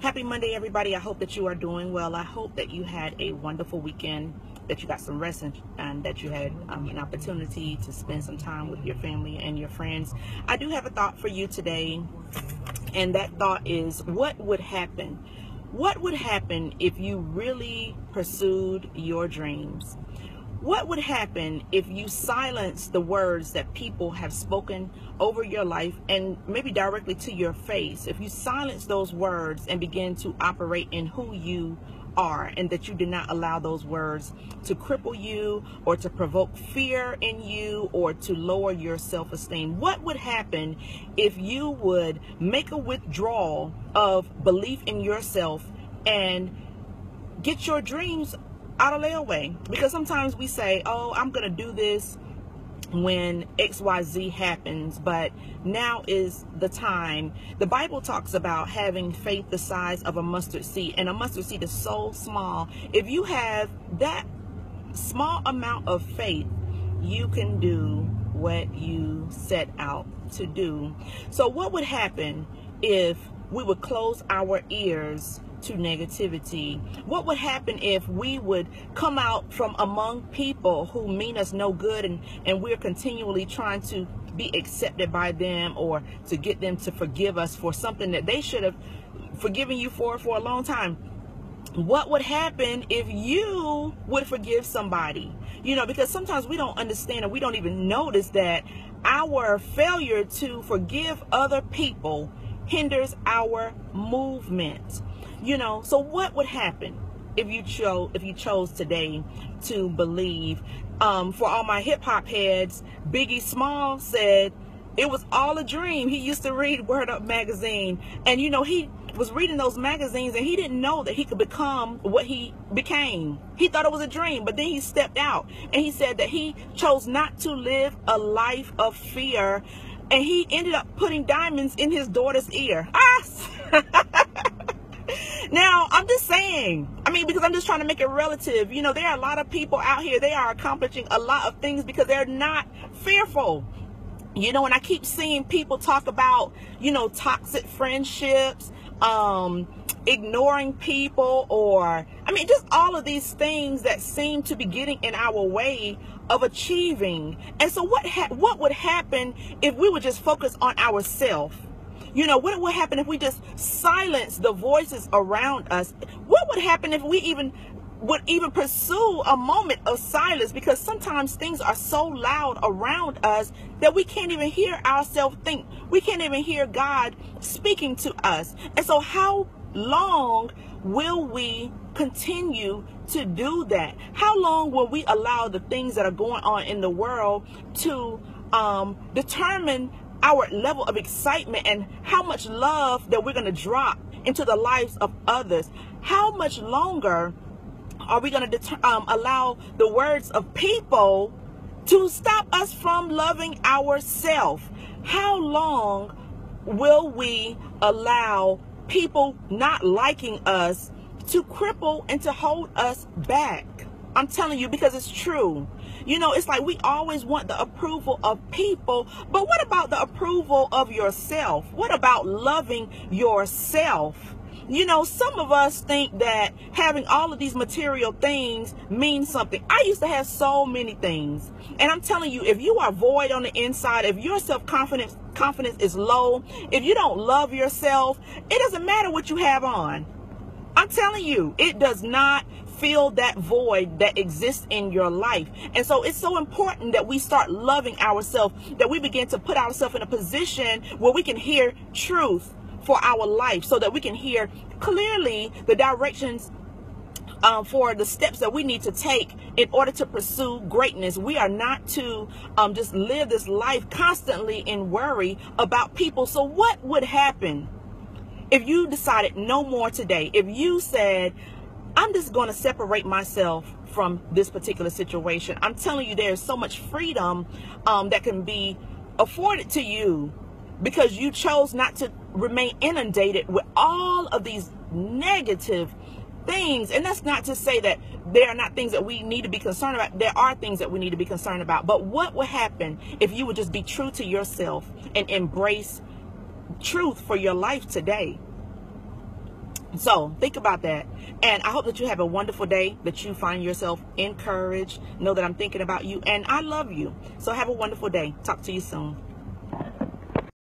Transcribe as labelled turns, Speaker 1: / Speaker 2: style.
Speaker 1: Happy Monday, everybody. I hope that you are doing well. I hope that you had a wonderful weekend, that you got some rest, and that you had an opportunity to spend some time with your family and your friends. I do have a thought for you today, and that thought is, what would happen? What would happen if you really pursued your dreams? What would happen if you silenced the words that people have spoken over your life, and maybe directly to your face? If you silence those words and begin to operate in who you are, and that you did not allow those words to cripple you or to provoke fear in you or to lower your self-esteem? What would happen if you would make a withdrawal of belief in yourself and get your dreams out of layaway? Because sometimes we say, oh, I'm going to do this when XYZ happens, but now is the time. The Bible talks about having faith the size of a mustard seed, and a mustard seed is so small. If you have that small amount of faith, you can do what you set out to do. So what would happen if we would close our ears to negativity? What would happen if we would come out from among people who mean us no good, and we're continually trying to be accepted by them, or to get them to forgive us for something that they should have forgiven you for a long time? What would happen if you would forgive somebody? You know, because sometimes we don't understand, and we don't even notice that our failure to forgive other people hinders our movement. You know, so what would happen if you chose today to believe? For all my hip hop heads, Biggie Small said it was all a dream. He used to read Word Up magazine, and you know, he was reading those magazines, and he didn't know that he could become what he became. He thought it was a dream, but then he stepped out, and he said that he chose not to live a life of fear, and he ended up putting diamonds in his daughter's ear. Now, I'm just saying, I mean, because I'm just trying to make it relative. You know, there are a lot of people out here, they are accomplishing a lot of things because they're not fearful. You know, and I keep seeing people talk about, you know, toxic friendships, ignoring people, or, I mean, just all of these things that seem to be getting in our way of achieving. And so what would happen if we would just focus on ourselves? You know, what would happen if we just silence the voices around us? What would happen if we would even pursue a moment of silence? Because sometimes things are so loud around us that we can't even hear ourselves think. We can't even hear God speaking to us. And so how long will we continue to do that? How long will we allow the things that are going on in the world to determine our level of excitement and how much love that we're going to drop into the lives of others? How much longer are we going to allow the words of people to stop us from loving ourselves? How long will we allow people not liking us to cripple and to hold us back? I'm telling you, because it's true. You know, it's like we always want the approval of people, but what about the approval of yourself? What about loving yourself? You know, some of us think that having all of these material things means something. I used to have so many things, and I'm telling you, if you are void on the inside, if your self-confidence is low, if you don't love yourself, it doesn't matter what you have on. I'm telling you, it does not fill that void that exists in your life. And so it's so important that we start loving ourselves, that we begin to put ourselves in a position where we can hear truth for our life, so that we can hear clearly the directions for the steps that we need to take in order to pursue greatness. We are not to just live this life constantly in worry about people. So what would happen if you decided no more today? If you said, I'm just going to separate myself from this particular situation. I'm telling you, there's so much freedom that can be afforded to you because you chose not to remain inundated with all of these negative things. And that's not to say that there are not things that we need to be concerned about. There are things that we need to be concerned about. But what would happen if you would just be true to yourself and embrace truth for your life today? So think about that. And I hope that you have a wonderful day, that you find yourself encouraged. Know that I'm thinking about you and I love you. So have a wonderful day. Talk to you soon.